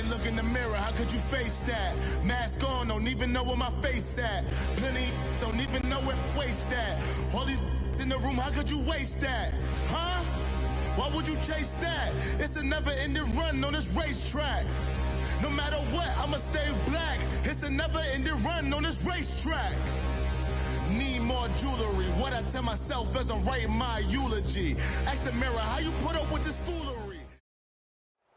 can't look in the mirror, how could you face that? Mask on, don't even know where my face at. Plenty don't even know where waste at. All these in the room, how could you waste that? Huh? Why would you chase that? It's a never-ending run on this racetrack. No matter what, I'ma stay black. It's a never-ending run on this racetrack. Need more jewelry. What I tell myself as I'm writing my eulogy. Ask the mirror, how you put up with this foolery?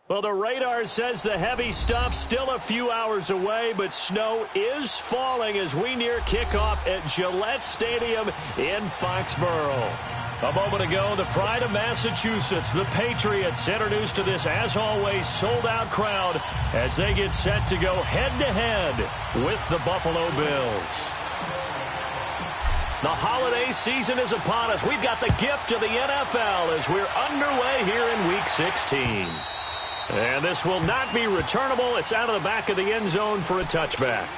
Well, the radar says the heavy stuff's still a few hours away, but snow is falling as we near kickoff at Gillette Stadium in Foxborough. A moment ago, the pride of Massachusetts, the Patriots, introduced to this, as always, sold-out crowd as they get set to go head-to-head with the Buffalo Bills. The holiday season is upon us. We've got the gift of the NFL as we're underway here in Week 16. And this will not be returnable. It's out of the back of the end zone for a touchback.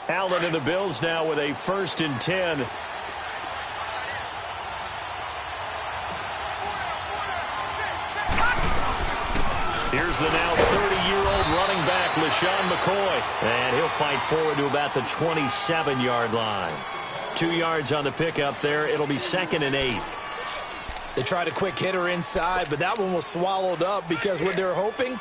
Allen and the Bills now with a 1st and 10. Here's the now 30-year-old running back, LaShawn McCoy. And he'll fight forward to about the 27-yard line. 2 yards on the pickup there. It'll be 2nd and 8. They tried a quick hitter inside, but that one was swallowed up because what they're hoping,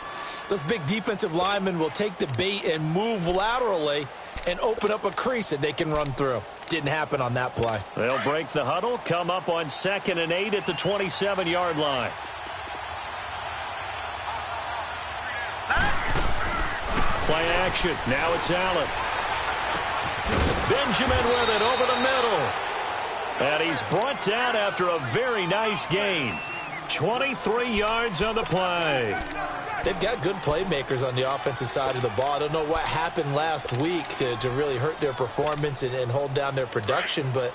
those big defensive linemen will take the bait and move laterally and open up a crease that they can run through. Didn't happen on that play. They'll break the huddle, come up on 2nd and 8 at the 27-yard line. Play action. Now it's Allen. Benjamin with it over the middle. And he's brought down after a very nice gain. 23 yards on the play. They've got good playmakers on the offensive side of the ball. I don't know what happened last week to really hurt their performance and hold down their production, but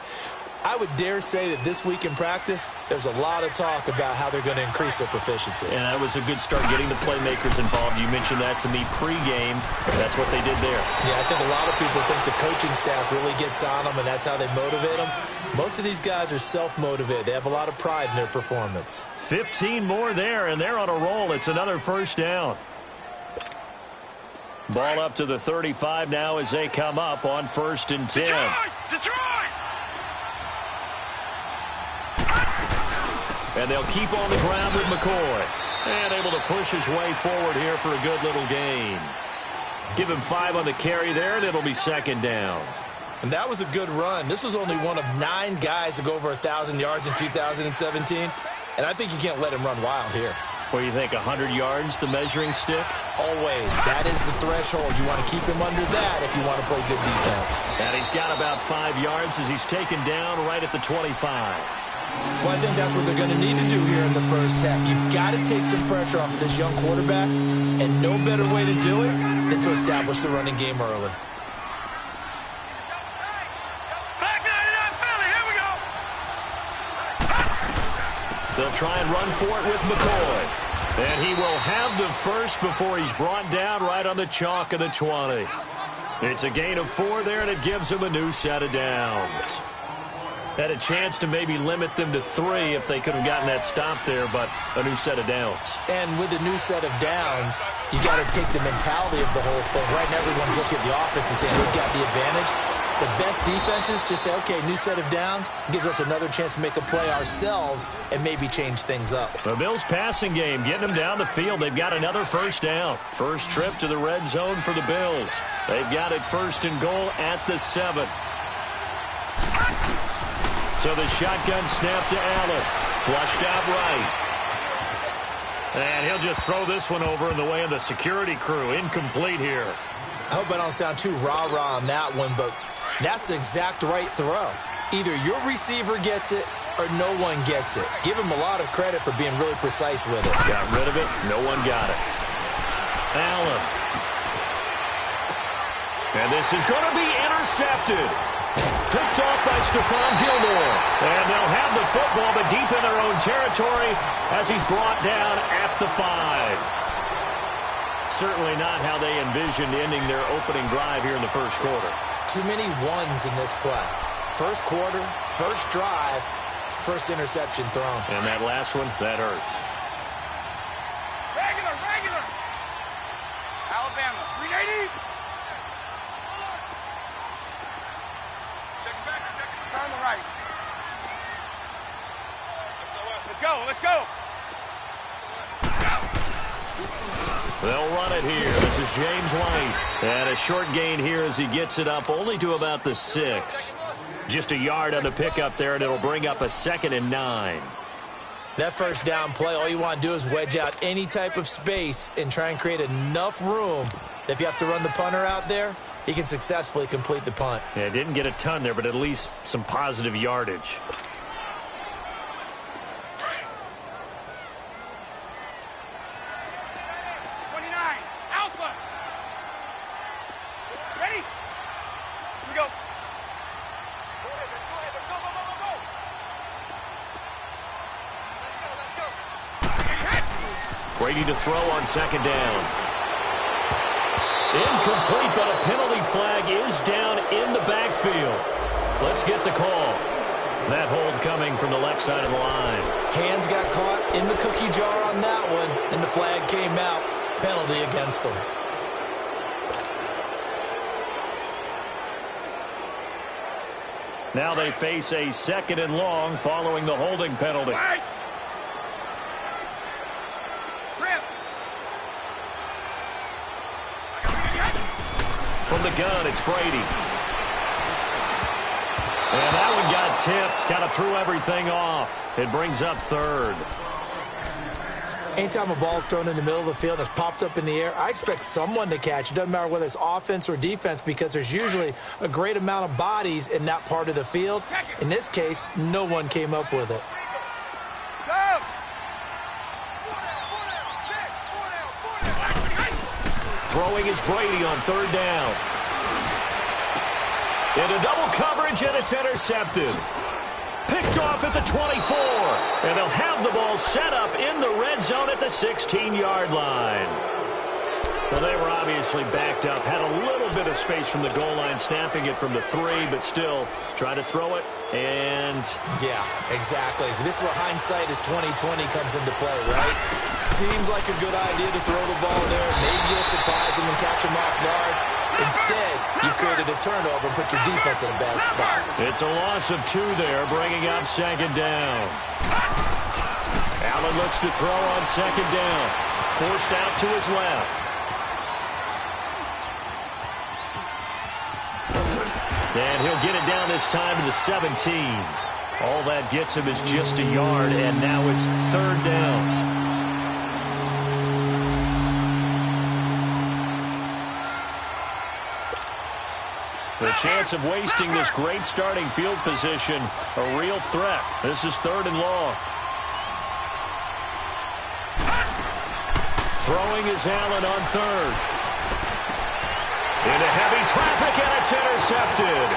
I would dare say that this week in practice, there's a lot of talk about how they're going to increase their proficiency. And that was a good start, getting the playmakers involved. You mentioned that to me pregame. That's what they did there. Yeah, I think a lot of people think the coaching staff really gets on them, and that's how they motivate them. Most of these guys are self-motivated. They have a lot of pride in their performance. 15 more there, and they're on a roll. It's another 1st down. Ball up to the 35 now as they come up on 1st and 10. Detroit! And they'll keep on the ground with McCoy. And able to push his way forward here for a good little gain. Give him 5 on the carry there, and it'll be 2nd down. And that was a good run. This was only one of 9 guys to go over 1,000 yards in 2017. And I think you can't let him run wild here. What do you think, 100 yards, the measuring stick? Always. That is the threshold. You want to keep him under that if you want to play good defense. And he's got about 5 yards as he's taken down right at the 25. Well, I think that's what they're going to need to do here in the first half. You've got to take some pressure off of this young quarterback, and no better way to do it than to establish the running game early. They'll try and run for it with McCoy. And he will have the first before he's brought down right on the chalk of the 20. It's a gain of 4 there, and it gives him a new set of downs. Had a chance to maybe limit them to 3 if they could have gotten that stop there, but a new set of downs. And with a new set of downs, you got to take the mentality of the whole thing. Right now, everyone's looking at the offense and saying, we've got the advantage. The best defenses just say, okay, new set of downs, gives us another chance to make a play ourselves and maybe change things up. The Bills passing game, getting them down the field. They've got another 1st down. First trip to the red zone for the Bills. They've got it 1st and goal at the 7. So the shotgun snap to Allen. Flushed out right. And he'll just throw this one over in the way of the security crew. Incomplete here. I hope I don't sound too rah-rah on that one, but that's the exact right throw. Either your receiver gets it or no one gets it. Give him a lot of credit for being really precise with it. Got rid of it. No one got it. Allen. And this is going to be intercepted. Picked off by Stephon Gilmore. And they'll have the football, but deep in their own territory as he's brought down at the 5. Certainly not how they envisioned ending their opening drive here in the first quarter. Too many ones in this play. First quarter, first drive, first interception thrown. And that last one, that hurts. Regular. Alabama, 380. Check it back. Turn on the right. Let's go. They'll run it here. This is James White. And a short gain here as he gets it up only to about the 6. Just a yard on the pickup there, and it'll bring up a 2nd and 9. That first down play, all you want to do is wedge out any type of space and try and create enough room. If you have to run the punter out there, he can successfully complete the punt. Yeah, didn't get a ton there, but at least some positive yardage. Brady to throw on 2nd down. Incomplete, but a penalty flag is down in the backfield. Let's get the call. That hold coming from the left side of the line. Hands got caught in the cookie jar on that one, and the flag came out. Penalty against him. Now they face a 2nd and long following the holding penalty. From the gun, it's Brady. And that one got tipped. Kind of threw everything off. It brings up 3rd. Anytime a ball's thrown in the middle of the field and it's popped up in the air, I expect someone to catch. It doesn't matter whether it's offense or defense because there's usually a great amount of bodies in that part of the field. In this case, no one came up with it. Throwing is Brady on 3rd down. Into double coverage, and it's intercepted. Picked off at the 24. And they'll have the ball set up in the red zone at the 16-yard line. Well, they were obviously backed up. Had a little bit of space from the goal line, snapping it from the 3, but still try to throw it. And yeah, exactly. This is where hindsight is 20/20 comes into play, right? Seems like a good idea to throw the ball there. Maybe you'll surprise him and catch him off guard. Instead, you created a turnover and put your defense in a bad spot. It's a loss of 2 there, bringing up 2nd down. Allen looks to throw on 2nd down. Forced out to his left. And he'll get it down this time to the 17. All that gets him is just a yard, and now it's 3rd down. The chance of wasting this great starting field position, a real threat. This is 3rd and long. Throwing is Allen on 3rd. Into heavy traffic, and it's intercepted.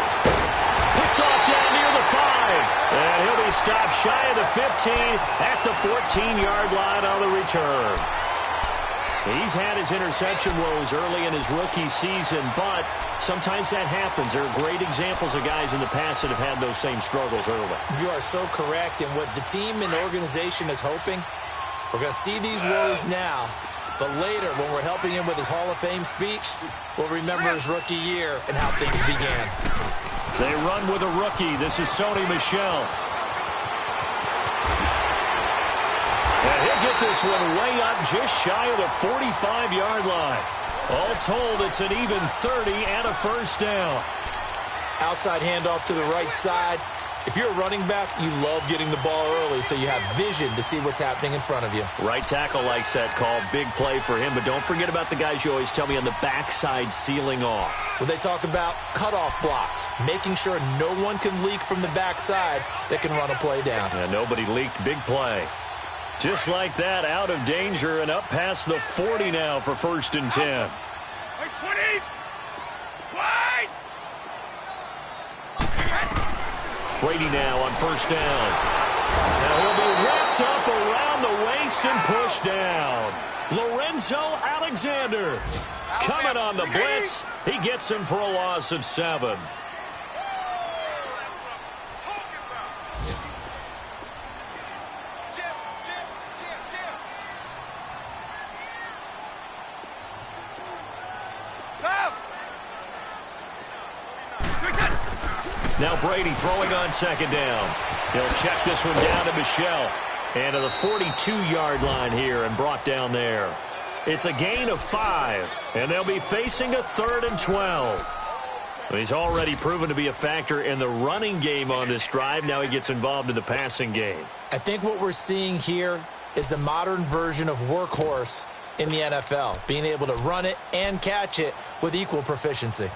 Picked off down near the 5. And he'll be stopped shy of the 15 at the 14-yard line on the return. He's had his interception woes early in his rookie season, but sometimes that happens. There are great examples of guys in the past that have had those same struggles early. You are so correct. And what the team and organization is hoping, we're going to see these woes now. But later, when we're helping him with his Hall of Fame speech, we'll remember his rookie year and how things began. They run with a rookie. This is Sony Michel. And he'll get this one way up just shy of the 45-yard line. All told, it's an even 30 and a 1st down. Outside handoff to the right side. If you're a running back, you love getting the ball early so you have vision to see what's happening in front of you. Right tackle likes that call. Big play for him, but don't forget about the guys you always tell me on the backside sealing off. Well, they talk about cutoff blocks, making sure no one can leak from the backside that can run a play down. Yeah, nobody leaked. Big play. Just like that, out of danger and up past the 40 now for 1st and 10. Wait, 20! Wide! Brady now on first down. Now he'll be wrapped up around the waist and pushed down. Lorenzo Alexander coming on the blitz. He gets him for a loss of 7. Now Brady throwing on second down. He'll check this one down to Michel. And to the 42-yard line here and brought down there. It's a gain of 5. And they'll be facing a 3rd and 12. He's already proven to be a factor in the running game on this drive. Now he gets involved in the passing game. I think what we're seeing here is the modern version of workhorse in the NFL. Being able to run it and catch it with equal proficiency.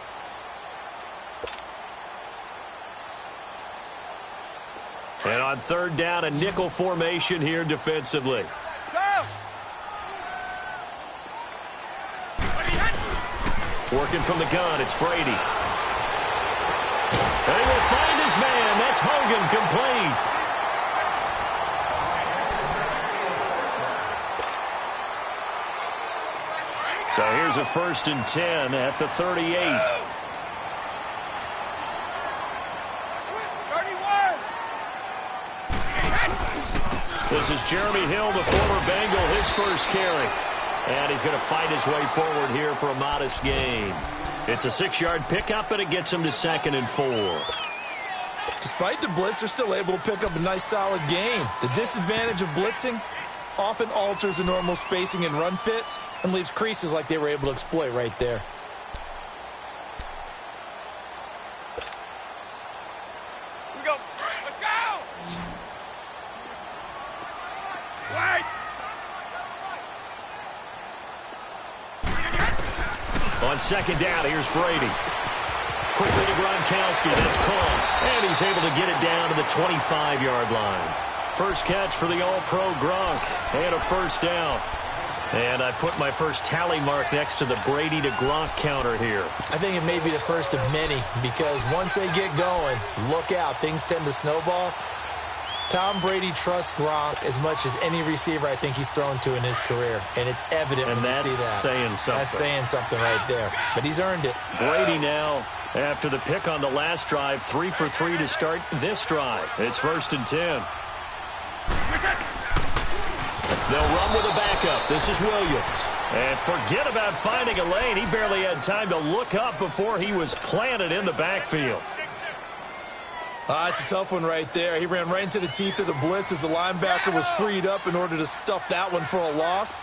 And on third down, a nickel formation here defensively. Working from the gun, it's Brady. And he will find his man. That's Hogan, complete. So here's a 1st and 10 at the 38. This is Jeremy Hill, the former Bengal, his first carry. And he's going to fight his way forward here for a modest gain. It's a 6-yard pickup, and it gets him to 2nd and 4. Despite the blitz, they're still able to pick up a nice, solid gain. The disadvantage of blitzing often alters the normal spacing and run fits and leaves creases like they were able to exploit right there. Here we go. Let's go! Wait! On second down, here's Brady. Quickly to Gronkowski. That's caught. And he's able to get it down to the 25-yard line. First catch for the All-Pro Gronk. And a first down. And I put my first tally mark next to the Brady to Gronk counter here. I think it may be the first of many because once they get going, look out. Things tend to snowball. Tom Brady trusts Gronk as much as any receiver I think he's thrown to in his career. And it's evident when you see that. And that's saying something. That's saying something right there. But he's earned it. Brady now, after the pick on the last drive, 3 for 3 to start this drive. It's 1st and 10. They'll run with a backup. This is Williams. And forget about finding a lane. He barely had time to look up before he was planted in the backfield. It's a tough one right there. He ran right into the teeth of the blitz as the linebacker was freed up in order to stuff that one for a loss.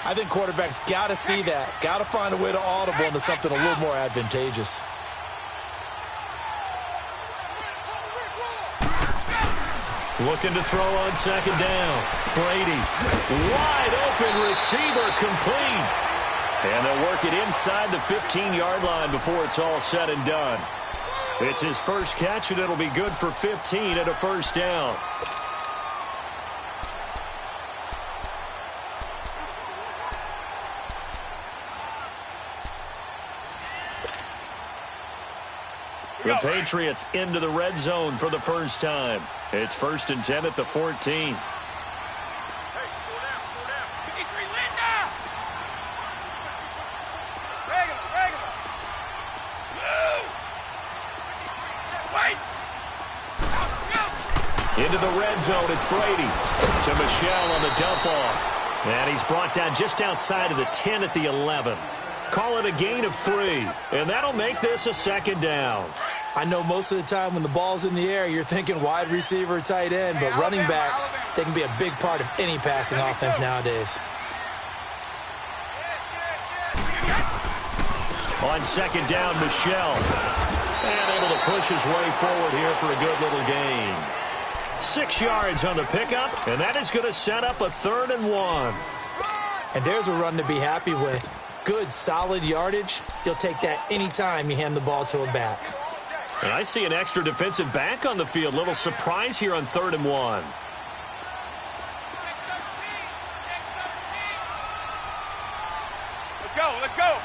I think quarterbacks got to see that. Got to find a way to audible into something a little more advantageous. Looking to throw on second down. Brady. Wide open receiver complete. And they'll work it inside the 15-yard line before it's all said and done. It's his first catch, and it'll be good for 15 at a first down. The Patriots into the red zone for the first time. It's 1st and 10 at the 14. Into the red zone, it's Brady. To Michel on the dump off. And he's brought down just outside of the 10 at the 11. Call it a gain of 3. And that'll make this a 2nd down. I know most of the time when the ball's in the air, you're thinking wide receiver, tight end. But running backs, they can be a big part of any passing offense nowadays. On second down, Michel. And able to push his way forward here for a good little gain. 6 yards on the pickup, and that is going to set up a 3rd and 1. And there's a run to be happy with. Good, solid yardage. You'll take that anytime you hand the ball to a back. And I see an extra defensive back on the field. Little surprise here on 3rd and 1. Let's go, let's go.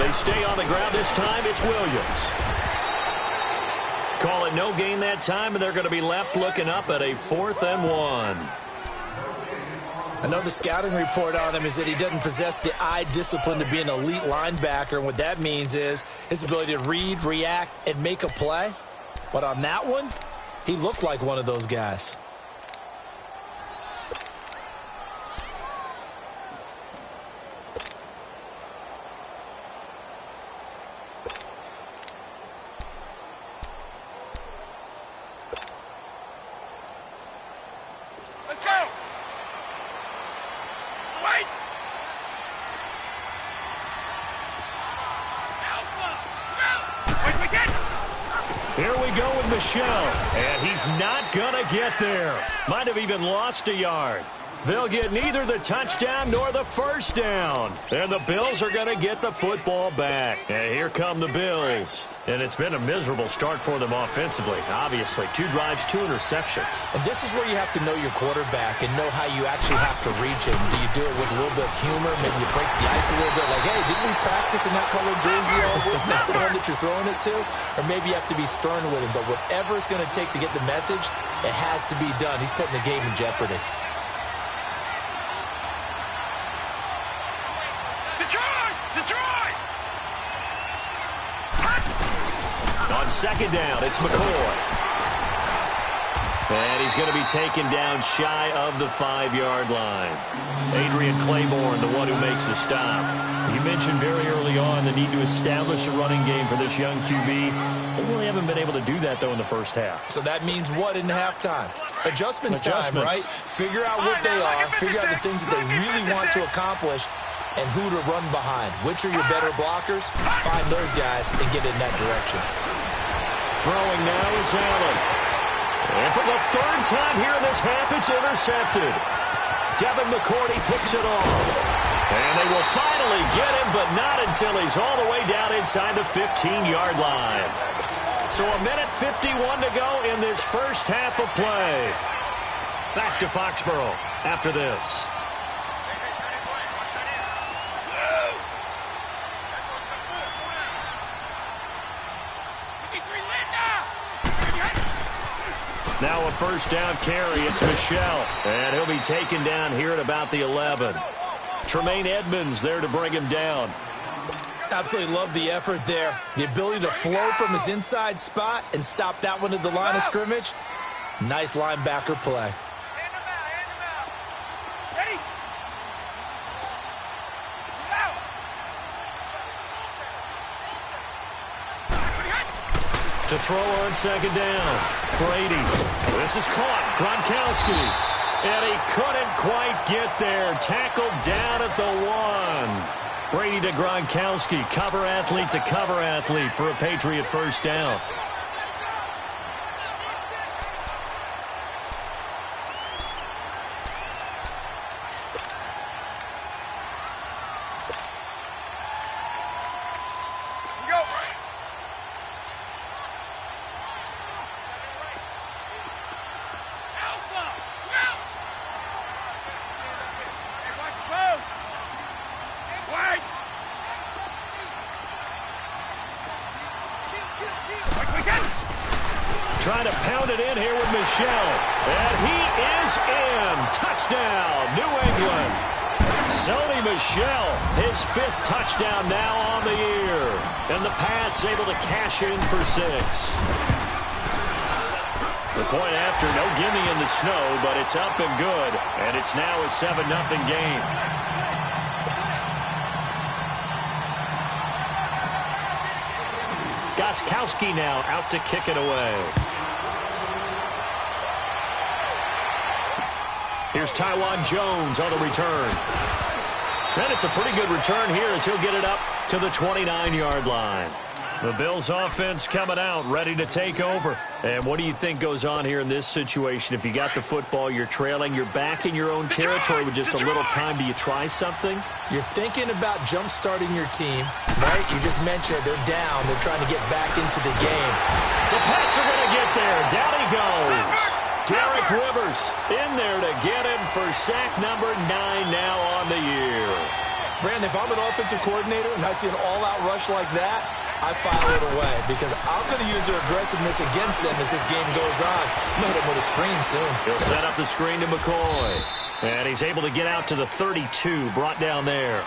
They stay on the ground this time. It's Williams. call it no gain that time, and they're going to be left looking up at a 4th and 1. I know the scouting report on him is that he doesn't possess the eye discipline to be an elite linebacker, and what that means is his ability to read, react, and make a play. But on that one, he looked like one of those guys. Let's go! Wait! Here we go with Michelle, and he's not going to get there. Might have even lost a yard. They'll get neither the touchdown nor the first down. And the Bills are going to get the football back. And here come the Bills. And it's been a miserable start for them offensively. Obviously, 2 drives, 2 interceptions. And this is where you have to know your quarterback and know how you actually have to reach him. Do you do it with a little bit of humor? Maybe you break the ice a little bit. Like, hey, didn't we practice in that color jersey all week? Not the one that you're throwing it to? Or maybe you have to be stern with him. But whatever it's going to take to get the message, it has to be done. He's putting the game in jeopardy. Detroit! On 2nd down, it's McCoy. And he's going to be taken down shy of the 5-yard line. Adrian Claiborne, the one who makes the stop. You mentioned very early on the need to establish a running game for this young QB. They really haven't been able to do that, though, in the first half. So that means what in halftime? Adjustments time, right? Figure out what they are, figure out the things that they really want to accomplish, and who to run behind. Which are your better blockers? Find those guys and get in that direction. Throwing now is Allen. And for the 3rd time here in this half, it's intercepted. Devin McCourty picks it off. And they will finally get him, but not until he's all the way down inside the 15-yard line. So a minute 51 to go in this first half of play. Back to Foxborough after this. Now a 1st down carry. It's Michelle. And he'll be taken down here at about the 11. Tremaine Edmonds there to bring him down. Absolutely love the effort there. The ability to flow from his inside spot and stop that one at the line of scrimmage. Nice linebacker play. Hand him out. Ready? To throw on 2nd down. Brady. This is caught. Gronkowski. And he couldn't quite get there. Tackled down at the 1. Brady to Gronkowski. Cover athlete to cover athlete for a Patriot 1st down. Trying to pound it in here with Michelle. And he is in. Touchdown, New England. Sony Michel, his 5th touchdown now on the year. And the Pats able to cash in for 6. The point after, no gimme in the snow, but it's up and good. And it's now a 7-0 game. Gostkowski now out to kick it away. Here's Tywan Jones on the return. And it's a pretty good return here as he'll get it up to the 29-yard line. The Bills offense coming out, ready to take over. And what do you think goes on here in this situation? If you got the football, you're trailing, you're back in your own territory with just a little time. Do you try something? You're thinking about jump-starting your team, right? You just mentioned they're down. They're trying to get back into the game. The Pats are going to get there. Down he goes. Derek Rivers in there to get him for sack number 9 now on the year. Brandon, if I'm an offensive coordinator and I see an all-out rush like that, I file it away because I'm going to use their aggressiveness against them as this game goes on. I'm going to hit him with a screen soon. He'll set up the screen to McCoy. And he's able to get out to the 32, brought down there.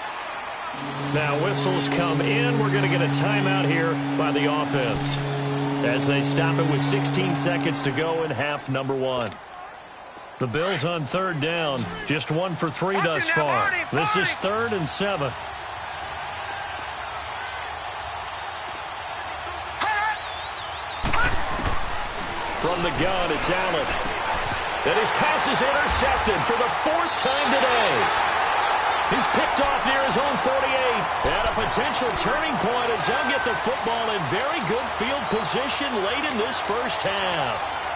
Now whistles come in. We're going to get a timeout here by the offense as they stop it with 16 seconds to go in half number 1. The Bills on third down, just 1 for 3 thus far. This is 3rd and 7. From the gun, it's Allen. And his pass is intercepted for the 4th time today. He's picked off near his own 48. And a potential turning point as they'll get the football in very good field position late in this first half.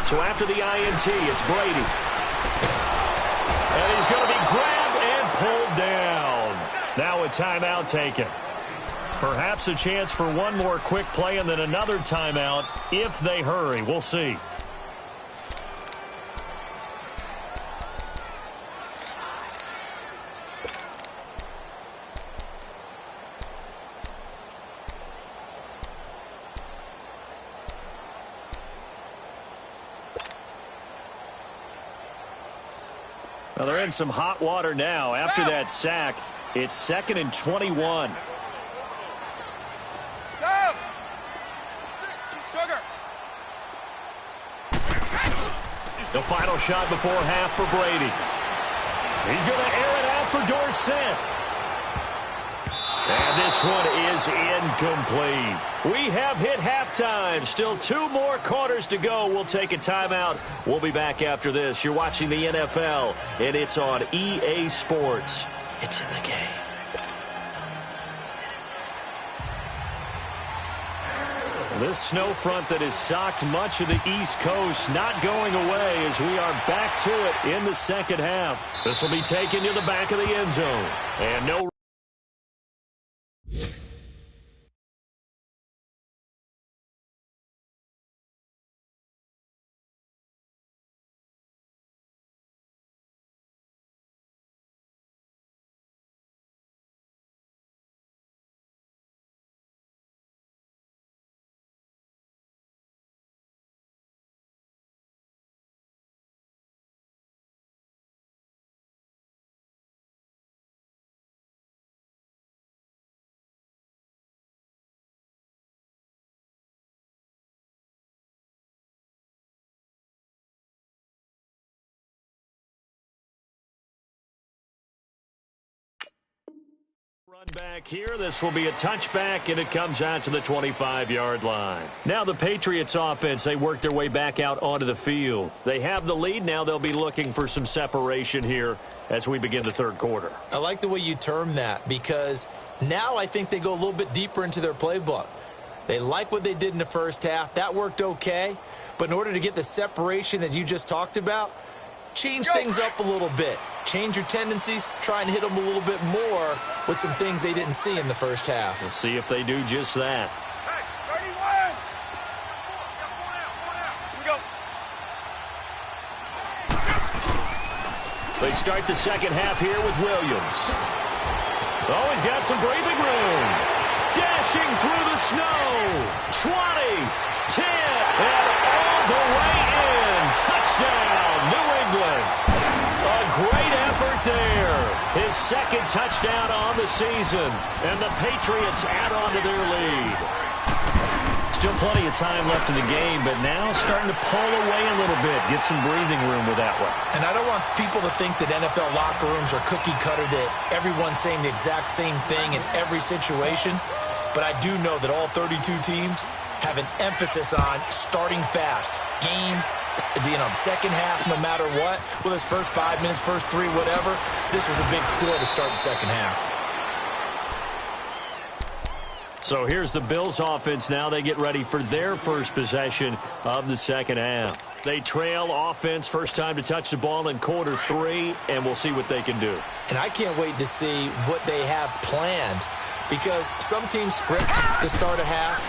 So after the INT, it's Brady. And he's going to be grabbed and pulled down. Now a timeout taken. Perhaps a chance for one more quick play and then another timeout if they hurry. We'll see. Well, they're in some hot water now. After that sack, it's 2nd and 21. The final shot before half for Brady. He's going to air it out for Dorsett. And this one is incomplete. We have hit halftime. Still 2 more quarters to go. We'll take a timeout. We'll be back after this. You're watching the NFL, and it's on EA Sports. It's in the game. This snow front that has socked much of the East Coast not going away as we are back to it in the second half. This will be taken to the back of the end zone. And no run back here. This will be a touchback, and it comes out to the 25-yard line. Now the Patriots offense, they work their way back out onto the field. They have the lead. Now they'll be looking for some separation here as we begin the third quarter. I like the way you term that because now I think they go a little bit deeper into their playbook. They like what they did in the first half. That worked okay. But in order to get the separation that you just talked about, change things up a little bit. Change your tendencies. Try and hit them a little bit more with some things they didn't see in the first half. We'll see if they do just that. Hey, 31. Here we go. They start the second half here with Williams. Oh, he's got some breathing room. Dashing through the snow. 20, 10, and all the way in. Touchdown, New England. A great effort there. His second touchdown on the season. And the Patriots add on to their lead. Still plenty of time left in the game, but now starting to pull away a little bit. Get some breathing room with that one. And I don't want people to think that NFL locker rooms are cookie cutter, that everyone's saying the exact same thing in every situation. But I do know that all 32 teams have an emphasis on starting fast. Second half, no matter what. Well, his first 5 minutes, first 3, whatever. This was a big score to start the second half. So here's the Bills offense now. They get ready for their first possession of the second half. They trail offense first time to touch the ball in quarter 3, and we'll see what they can do. And I can't wait to see what they have planned, because some teams script to start a half.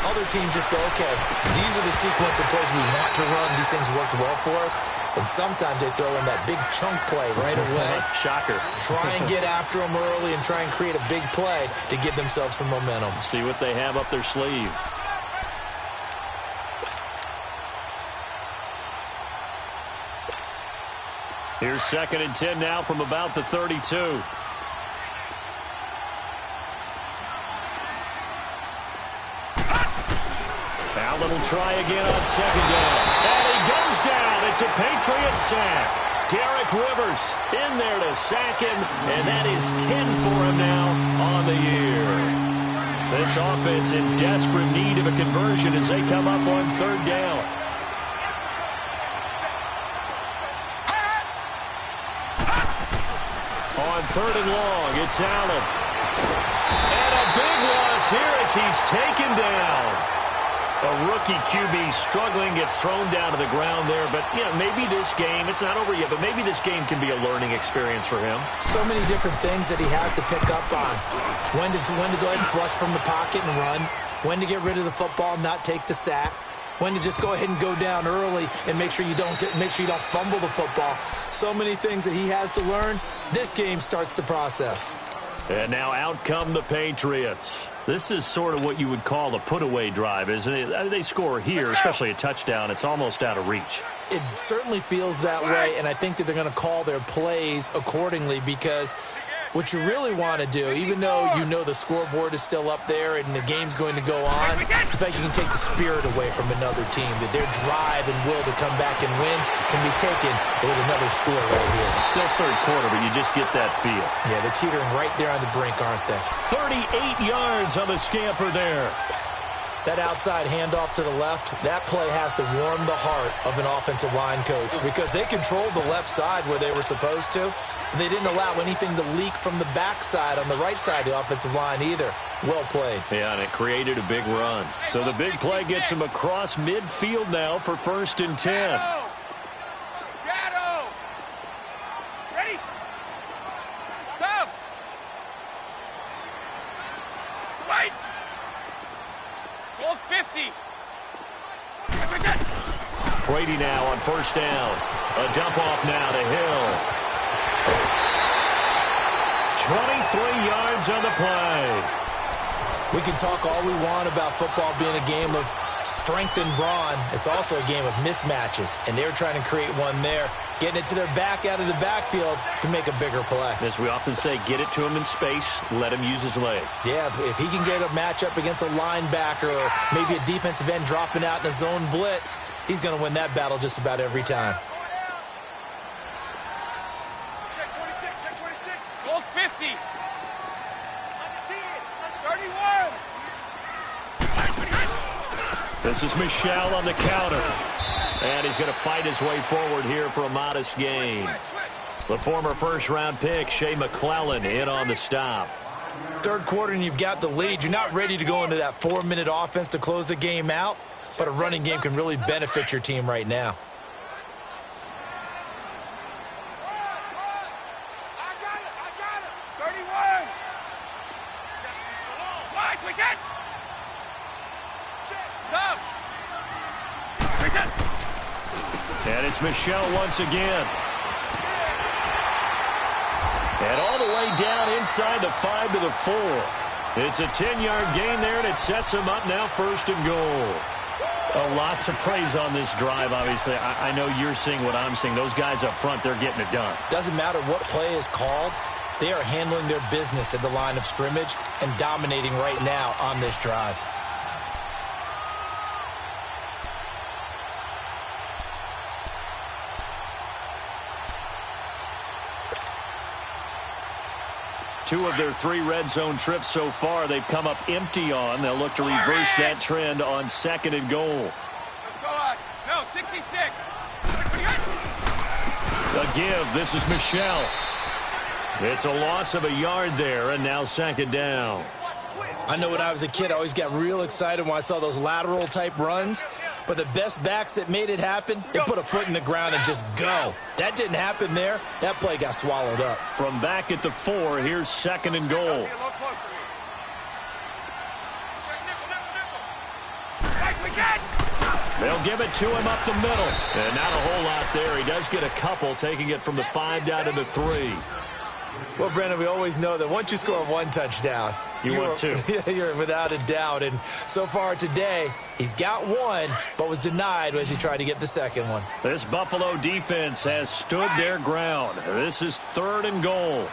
Other teams just go, okay, these are the sequence of plays we want to run. These things worked well for us. And sometimes they throw in that big chunk play right away. Shocker. Try and get after them early and try and create a big play to give themselves some momentum. See what they have up their sleeve. Here's 2nd and 10 now from about the 32. Allen will try again on 2nd down. And he goes down. It's a Patriots sack. Derek Rivers in there to sack him, and that is 10 for him now on the year. This offense in desperate need of a conversion as they come up on 3rd down. On 3rd and long, it's Allen. And a big loss here as he's taken down. A rookie QB struggling, gets thrown down to the ground there. But, you know, maybe this game, it's not over yet, but maybe this game can be a learning experience for him. So many different things that he has to pick up on. When to go ahead and flush from the pocket and run. When to get rid of the football and not take the sack. When to just go ahead and go down early and make sure you don't fumble the football. So many things that he has to learn. This game starts the process. And now out come the Patriots. This is sort of what you would call a put-away drive, isn't it? They score here, especially a touchdown. It's almost out of reach. It certainly feels that way, and I think that they're going to call their plays accordingly, because what you really want to do, even though you know the scoreboard is still up there and the game's going to go on, I think you can take the spirit away from another team, that their drive and will to come back and win can be taken with another score right here. Still 3rd quarter, but you just get that feel. Yeah, they're teetering right there on the brink, aren't they? 38 yards on the scamper there. That outside handoff to the left, that play has to warm the heart of an offensive line coach, because they controlled the left side where they were supposed to. They didn't allow anything to leak from the backside on the right side of the offensive line either. Well played. Yeah, and it created a big run. So the big play gets him across midfield now for 1st and 10. Shadow! Ready? Stop! Wait! Goal 50! Brady now on 1st down. A dump off now to Hill. 23 yards on the play. We can talk all we want about football being a game of strength and brawn. It's also a game of mismatches, and they're trying to create one there, getting it to their back out of the backfield to make a bigger play. As we often say, get it to him in space, let him use his leg. Yeah, if he can get a matchup against a linebacker or maybe a defensive end dropping out in a zone blitz, he's going to win that battle just about every time. Check 26. Goal 50! 31! This is Michel on the counter. And he's going to fight his way forward here for a modest gain. The former first-round pick, Shea McClellan, in on the stop. 3rd quarter and you've got the lead. You're not ready to go into that 4-minute offense to close the game out, but a running game can really benefit your team right now. I got it! 31! Wide, we get! Stop! And it's Michel once again. And all the way down inside the 5 to the 4. It's a 10-yard gain there, and it sets him up now 1st and goal. A lot to praise on this drive, obviously. I know you're seeing what I'm seeing. Those guys up front, they're getting it done. Doesn't matter what play is called. They are handling their business at the line of scrimmage and dominating right now on this drive. Two of their 3 red zone trips so far, they've come up empty on. They'll look to reverse that trend on 2nd and goal. Let's go on. No, 66. A give. This is Michel. It's a loss of a yard there, and now 2nd down. I know when I was a kid, I always got real excited when I saw those lateral-type runs. But the best backs that made it happen, they put a foot in the ground and just go. That didn't happen there. That play got swallowed up. From back at the 4, here's 2nd and goal. They'll give it to him up the middle. And not a whole lot there. He does get a couple, taking it from the 5 down to the 3. Well, Brendan, we always know that once you score 1 touchdown, you want 2. You're without a doubt. And so far today, he's got 1, but was denied as he tried to get the 2nd one. This Buffalo defense has stood their ground. This is 3rd and goal.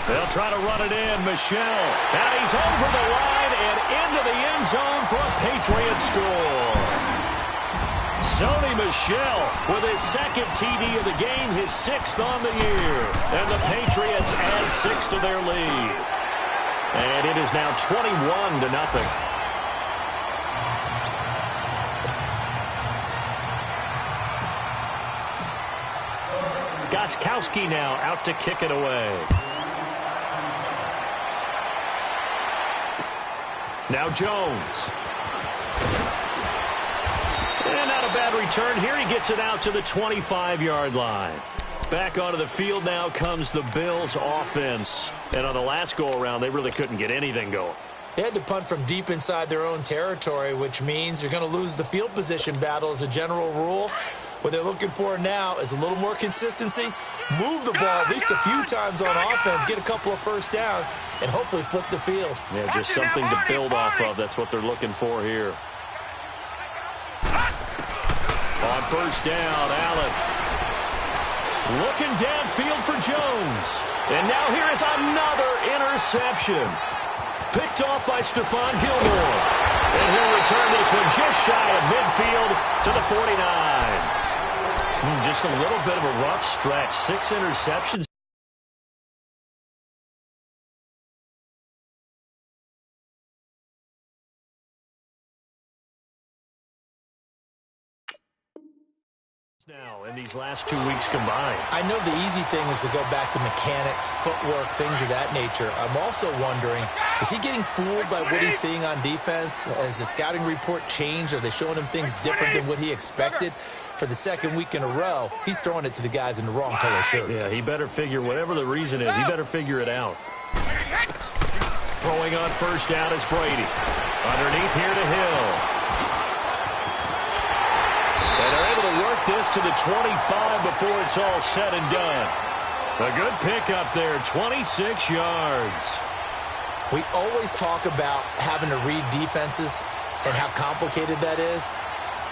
They'll try to run it in. Michel. And he's over the line and into the end zone for a Patriot score. Sony Michel with his 2nd TD of the game, his 6th on the year. And the Patriots add 6 to their lead. And it is now 21-0. Gostkowski now out to kick it away. Now Jones. And not a bad return here. He gets it out to the 25-yard line. Back onto the field now comes the Bills offense. And on the last go-around, they really couldn't get anything going. They had to punt from deep inside their own territory, which means you're going to lose the field position battle as a general rule. What they're looking for now is a little more consistency, move the ball at least a few times on offense, get a couple of first downs, and hopefully flip the field. Yeah, just something to build off of. That's what they're looking for here. On 1st down, Allen. Looking downfield for Jones. And now here is another interception. Picked off by Stephon Gilmore. And he'll return this one just shy of midfield to the 49. Just a little bit of a rough stretch. 6 interceptions. Now in these last 2 weeks combined. I know the easy thing is to go back to mechanics, footwork, things of that nature. I'm also wondering, is he getting fooled by what he's seeing on defense? Has the scouting report changed? Are they showing him things different than what he expected? For the 2nd week in a row, he's throwing it to the guys in the wrong color shirts. Yeah, he better figure, whatever the reason is, he better figure it out. Throwing on 1st down is Brady. Underneath here to Hill. And they're able to work this to the 25 before it's all said and done. A good pickup there, 26 yards. We always talk about having to read defenses and how complicated that is.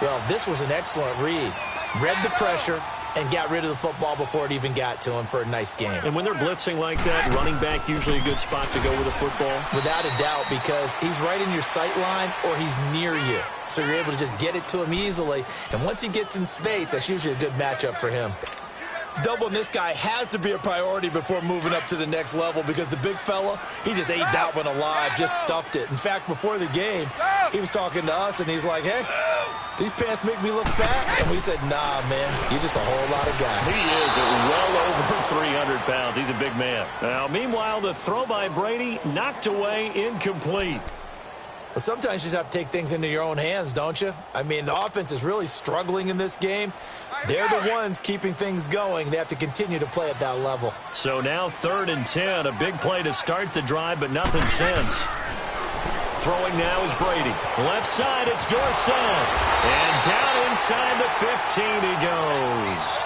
Well, this was an excellent read. Read the pressure and got rid of the football before it even got to him for a nice game. And when they're blitzing like that, running back usually a good spot to go with a football? Without a doubt, because he's right in your sight line or he's near you. So you're able to just get it to him easily. And once he gets in space, that's usually a good matchup for him. Doubling this guy has to be a priority before moving up to the next level because the big fella, he just ate that one alive, just stuffed it. In fact, before the game, he was talking to us, and he's like, hey, these pants make me look fat? And we said, nah, man, you're just a whole lot of guy. He is well over 300 pounds. He's a big man. Now, meanwhile, the throw by Brady knocked away, incomplete. Well, sometimes you just have to take things into your own hands, don't you? I mean, the offense is really struggling in this game. They're the ones keeping things going. They have to continue to play at that level. So now 3rd and 10. A big play to start the drive, but nothing since. Throwing now is Brady. Left side, it's Dorsett. And down inside the 15 he goes.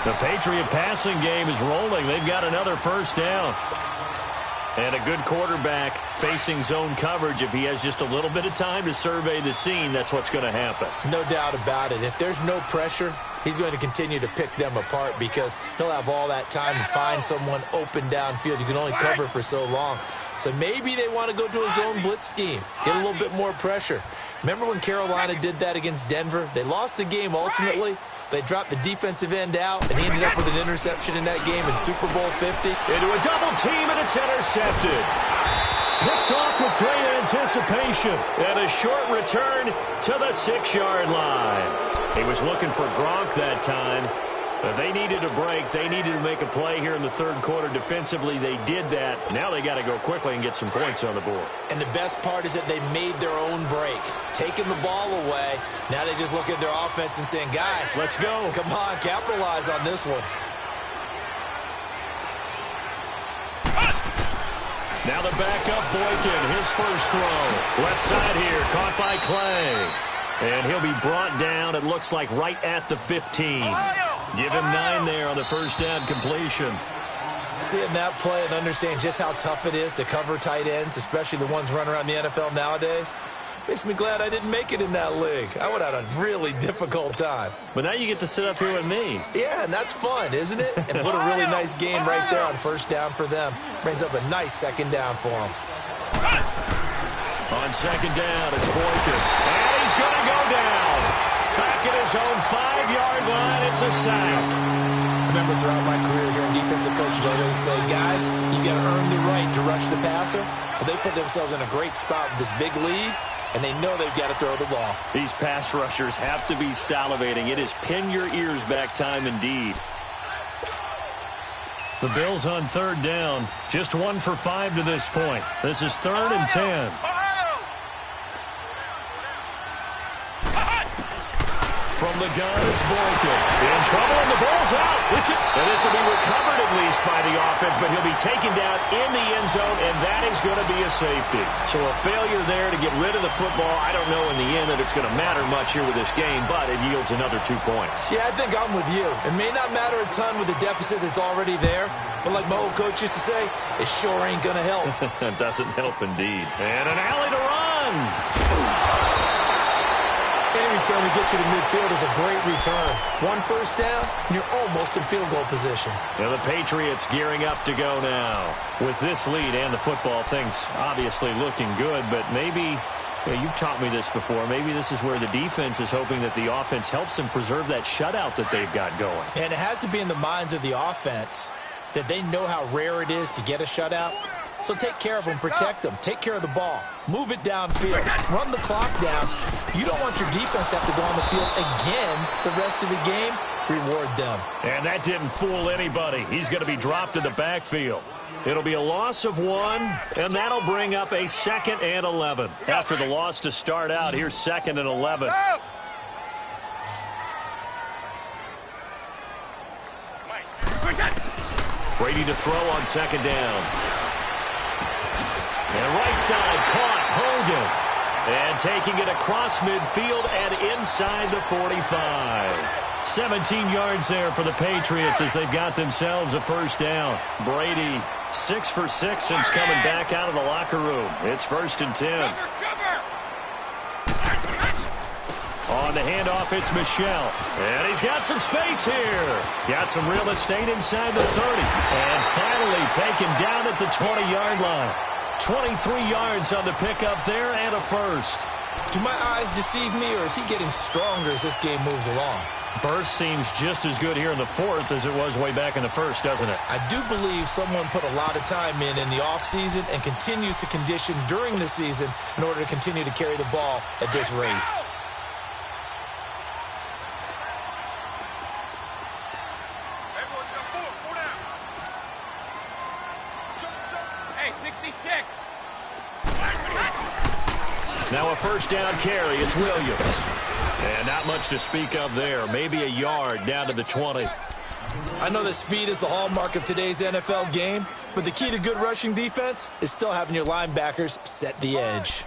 The Patriot passing game is rolling. They've got another 1st down. And a good quarterback facing zone coverage. If he has just a little bit of time to survey the scene, that's what's going to happen. No doubt about it. If there's no pressure, he's going to continue to pick them apart because he'll have all that time to find someone open downfield. You can only cover for so long. So maybe they want to go to a zone blitz scheme, get a little bit more pressure. Remember when Carolina did that against Denver? They lost the game ultimately, They dropped the defensive end out, and he ended up with an interception in that game in Super Bowl 50. Into a double team, and it's intercepted. Picked off with great anticipation, and a short return to the 6-yard line. He was looking for Gronk that time. But they needed a break. They needed to make a play here in the third quarter. Defensively, they did that. Now they got to go quickly and get some points on the board. And the best part is that they made their own break, taking the ball away. Now they just look at their offense and saying, guys, let's go. Come on, capitalize on this one. Now the backup Boykin, his first throw. Left side here, caught by Clay. And he'll be brought down, it looks like, right at the 15. Give him 9 there on the first down completion. Seeing that play and understanding just how tough it is to cover tight ends, especially the ones running around the NFL nowadays, makes me glad I didn't make it in that league. I would have had a really difficult time. But now you get to sit up here with me. Yeah, and that's fun, isn't it? And what a really nice game right there on first down for them. Brings up a nice second down for them. On second down, it's Boykin. And he's going to go down. Back at his own 5-yard line, it's a sack. I remember throughout my career here in defensive coaches always say, guys, you got to earn the right to rush the passer. Well, they put themselves in a great spot with this big lead, and they know they've got to throw the ball. These pass rushers have to be salivating. It is pin your ears back time indeed. The Bills on third down, just 1 for 5 to this point. This is 3rd and 10. From the gun, it's Boykin. In trouble, and the ball's out. And this will be recovered at least by the offense, but he'll be taken down in the end zone, and that is going to be a safety. So a failure there to get rid of the football. I don't know in the end that it's going to matter much here with this game, but it yields another 2 points. Yeah, I think I'm with you. It may not matter a ton with the deficit that's already there, but like my old coach used to say, it sure ain't going to help. It doesn't help indeed. And an alley to run. Any return to get you to midfield is a great return. 1 first down, and you're almost in field goal position. Now the Patriots gearing up to go now. With this lead and the football, things obviously looking good, but maybe, you've taught me this before, maybe this is where the defense is hoping that the offense helps them preserve that shutout that they've got going. And it has to be in the minds of the offense that they know how rare it is to get a shutout. So take care of them, protect them, take care of the ball, move it downfield, run the clock down. You don't want your defense to have to go on the field again the rest of the game. Reward them. And that didn't fool anybody. He's going to be dropped in the backfield. It'll be a loss of 1, and that'll bring up a 2nd and 11. After the loss to start out, here's 2nd and 11. Brady to throw on 2nd down. And right side caught Hogan. And taking it across midfield and inside the 45. 17 yards there for the Patriots as they've got themselves a first down. Brady 6 for 6 since coming back out of the locker room. It's 1st and 10. On the handoff, it's Michel. And he's got some space here. Got some real estate inside the 30. And finally taken down at the 20-yard line. 23 yards on the pickup there and a first. Do my eyes deceive me, or is he getting stronger as this game moves along? Burst seems just as good here in the 4th as it was way back in the 1st, doesn't it? I do believe someone put a lot of time in the offseason and continues to condition during the season in order to continue to carry the ball at this rate. Now a first down carry, it's Williams. And not much to speak of there. Maybe a yard down to the 20. I know that speed is the hallmark of today's NFL game, but the key to good rushing defense is still having your linebackers set the edge.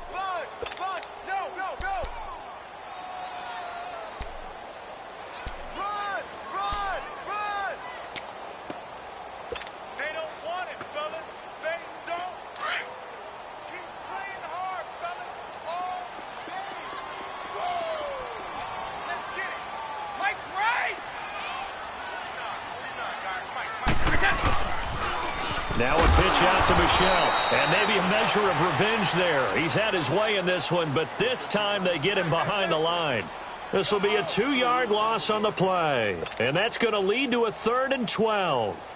Now a pitch out to Michel, and maybe a measure of revenge there. He's had his way in this one, but this time they get him behind the line. This will be a 2-yard loss on the play. And that's going to lead to a 3rd and 12.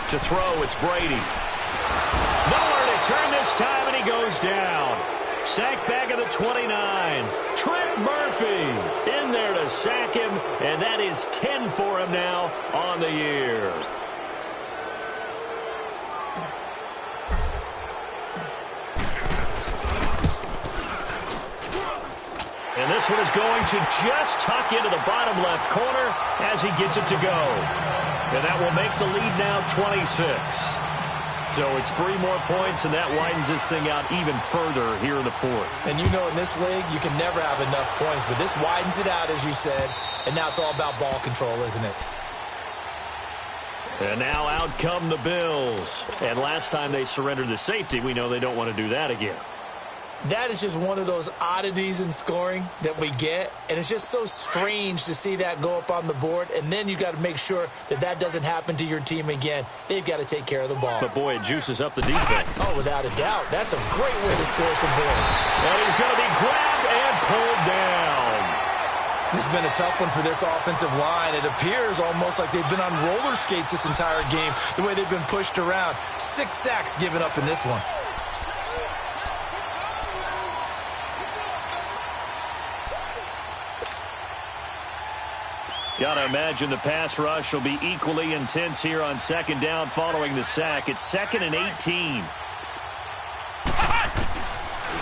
To throw, it's Brady. Nowhere to turn this time, and he goes down. Sacked back at the 29. Trent Murphy in there to sack him, and that is 10 for him now on the year. And this one is going to just tuck into the bottom left corner as he gets it to go. And that will make the lead now 26. So it's 3 more points, and that widens this thing out even further here in the 4th. And you know in this league, you can never have enough points, but this widens it out, as you said, and now it's all about ball control, isn't it? And now out come the Bills. And last time they surrendered the safety, we know they don't want to do that again. That is just one of those oddities in scoring that we get, and it's just so strange to see that go up on the board, and then you got to make sure that that doesn't happen to your team again. They've got to take care of the ball. But, boy, it juices up the defense. Oh, without a doubt. That's a great way to score some points. And he's going to be grabbed and pulled down. This has been a tough one for this offensive line. It appears almost like they've been on roller skates this entire game, the way they've been pushed around. 6 sacks given up in this one. Got to imagine the pass rush will be equally intense here on 2nd down following the sack. It's 2nd and 18.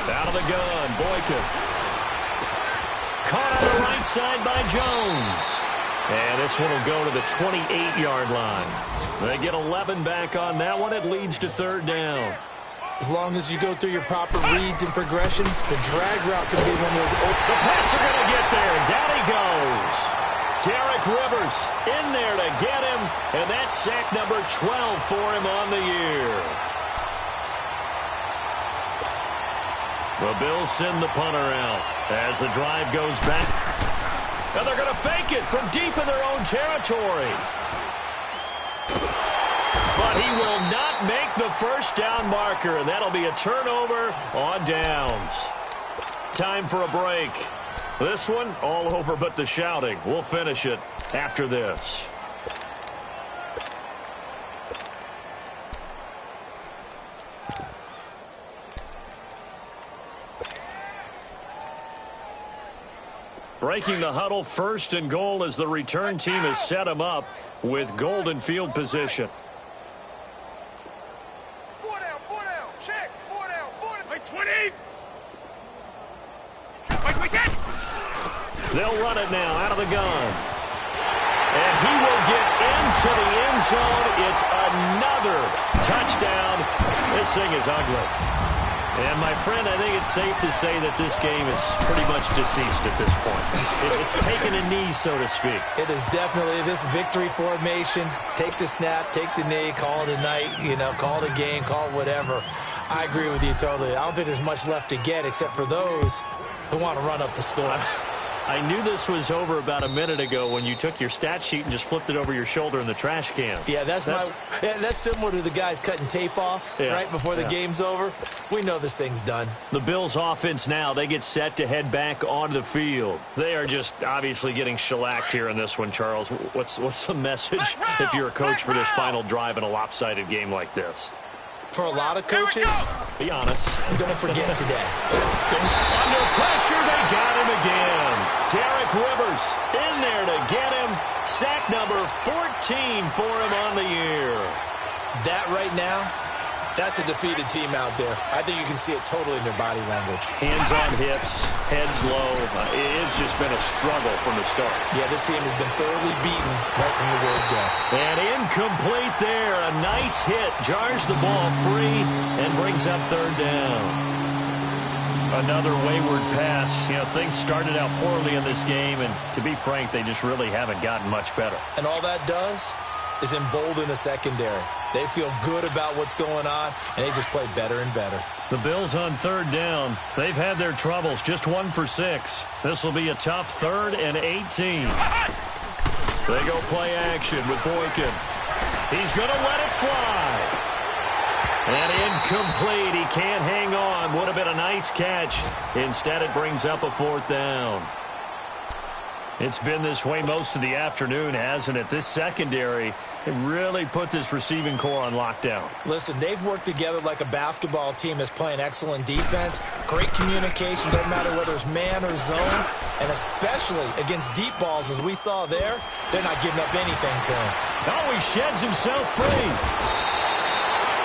Out of the gun, Boykin. Caught on the right side by Jones. And this one will go to the 28-yard line. They get 11 back on that one. It leads to 3rd down. As long as you go through your proper reads and progressions, the drag route could be one of those. The Pats are going to get there. Down he goes. Derek Rivers in there to get him, and that's sack number 12 for him on the year. The Bills send the punter out as the drive goes back. And they're going to fake it from deep in their own territory. But he will not make the 1st down marker, and that'll be a turnover on downs. Time for a break. This one, all over but the shouting. We'll finish it after this. Breaking the huddle, 1st and goal as the return team has set him up with golden field position. 4 down, check, 4 down, 20. They'll run it now out of the gun. And he will get into the end zone. It's another touchdown. This thing is ugly. And, my friend, I think it's safe to say that this game is pretty much deceased at this point. It's taken a knee, so to speak. It is definitely this victory formation. Take the snap, take the knee, call it a night, call it a game, call it whatever. I agree with you totally. I don't think there's much left to get except for those who want to run up the score. I knew this was over about a minute ago when you took your stat sheet and just flipped it over your shoulder in the trash can. Yeah, that's similar to the guys cutting tape off right before the game's over. We know this thing's done. The Bills' offense now, they get set to head back onto the field. They are just obviously getting shellacked here in this one, Charles. What's the message if you're a coach for this final drive in a lopsided game like this? For a lot of coaches, be honest. Don't forget today. Under pressure, they got him again. Derek Rivers in there to get him. Sack number 14 for him on the year. That right now, that's a defeated team out there. I think you can see it totally in their body language. Hands on hips, heads low. It's just been a struggle from the start. Yeah, this team has been thoroughly beaten right from the word go. And incomplete there. A nice hit. Jars the ball free and brings up 3rd down. Another wayward pass. Things started out poorly in this game, and to be frank, they just really haven't gotten much better. And all that does is embolden the secondary. They feel good about what's going on, and they just play better and better. The Bills on 3rd down. They've had their troubles, just 1 for 6. This will be a tough 3rd and 18. They go play action with Boykin. He's going to let it fly. And incomplete. He can't hang on. Would have been a nice catch. Instead, it brings up a 4th down. It's been this way most of the afternoon, hasn't it? This secondary, it really put this receiving core on lockdown. Listen, they've worked together like a basketball team that's playing excellent defense. Great communication, doesn't matter whether it's man or zone. And especially against deep balls, as we saw there, they're not giving up anything to him. Oh, he sheds himself free.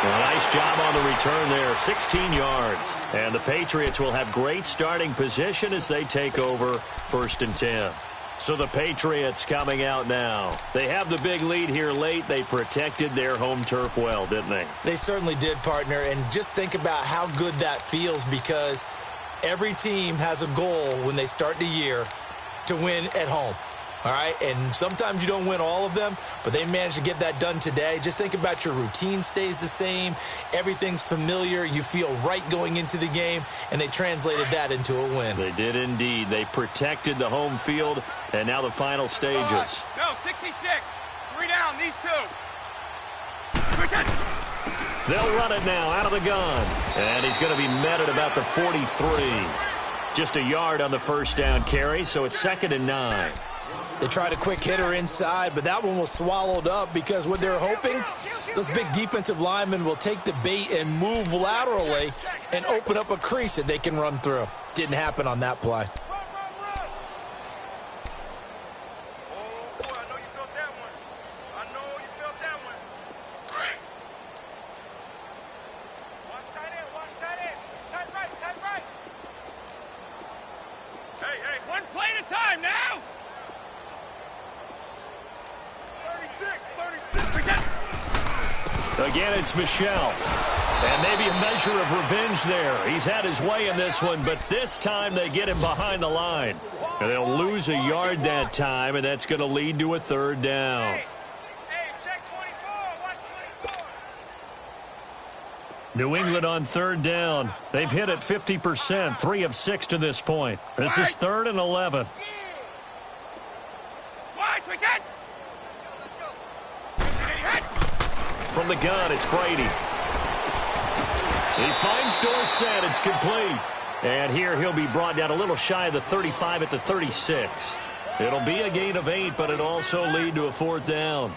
Well, nice job on the return there, 16 yards. And the Patriots will have great starting position as they take over 1st and 10. So the Patriots coming out now. They have the big lead here late. They protected their home turf well, didn't they? They certainly did, partner. And just think about how good that feels, because every team has a goal when they start the year to win at home. All right, and sometimes you don't win all of them, but they managed to get that done today. Just think about your routine stays the same. Everything's familiar. You feel right going into the game, and they translated that into a win. They did indeed. They protected the home field, and now the final stages. So, 66. 3 down, these 2. Push it. They'll run it now out of the gun, and he's going to be met at about the 43. Just a yard on the 1st down carry, so it's 2nd and 9. They tried a quick hitter inside, but that one was swallowed up because what they're hoping, those big defensive linemen will take the bait and move laterally and open up a crease that they can run through. Didn't happen on that play. Oh, boy, I know you felt that one. I know you felt that one. Watch tight end, watch tight end. Tight right, tight right. Hey, one play at a time now. 36. Again, it's Michel. And maybe a measure of revenge there. He's had his way in this one, but this time they get him behind the line. And they'll lose a yard that time, and that's going to lead to a 3rd down. Hey, check 24. Watch 24. New England on 3rd down. They've hit it 50%, 3 of 6 to this point. This is 3rd and 11. Wide, twitch it. From the gun, it's Brady. He finds Dorsett. It's complete. And here he'll be brought down a little shy of the 35 at the 36. It'll be a gain of 8, but it also lead to a 4th down.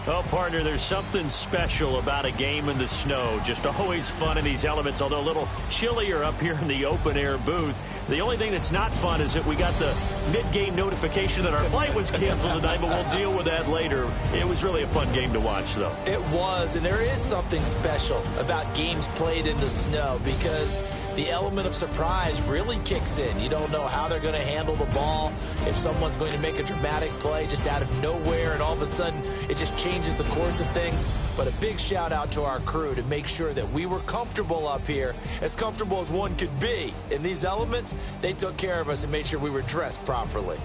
Oh, partner, there's something special about a game in the snow. Just always fun in these elements, although a little chillier up here in the open-air booth. The only thing that's not fun is that we got the mid-game notification that our flight was canceled tonight, but we'll deal with that later. It was really a fun game to watch, though. It was, and there is something special about games played in the snow because the element of surprise really kicks in. You don't know how they're going to handle the ball, if someone's going to make a dramatic play just out of nowhere, and all of a sudden it just changes the course of things. But a big shout out to our crew to make sure that we were comfortable up here, as comfortable as one could be. In these elements, they took care of us and made sure we were dressed properly.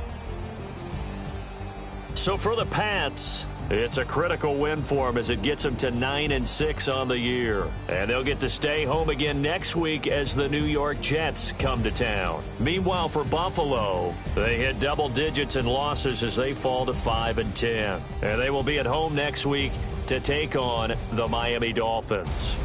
So for the Pats, it's a critical win for them as it gets them to 9-6 on the year. And they'll get to stay home again next week as the New York Jets come to town. Meanwhile, for Buffalo, they hit double digits in losses as they fall to 5-10. And they will be at home next week to take on the Miami Dolphins.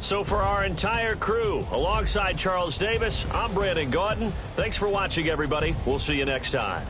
So for our entire crew, alongside Charles Davis, I'm Brandon Gautin. Thanks for watching, everybody. We'll see you next time.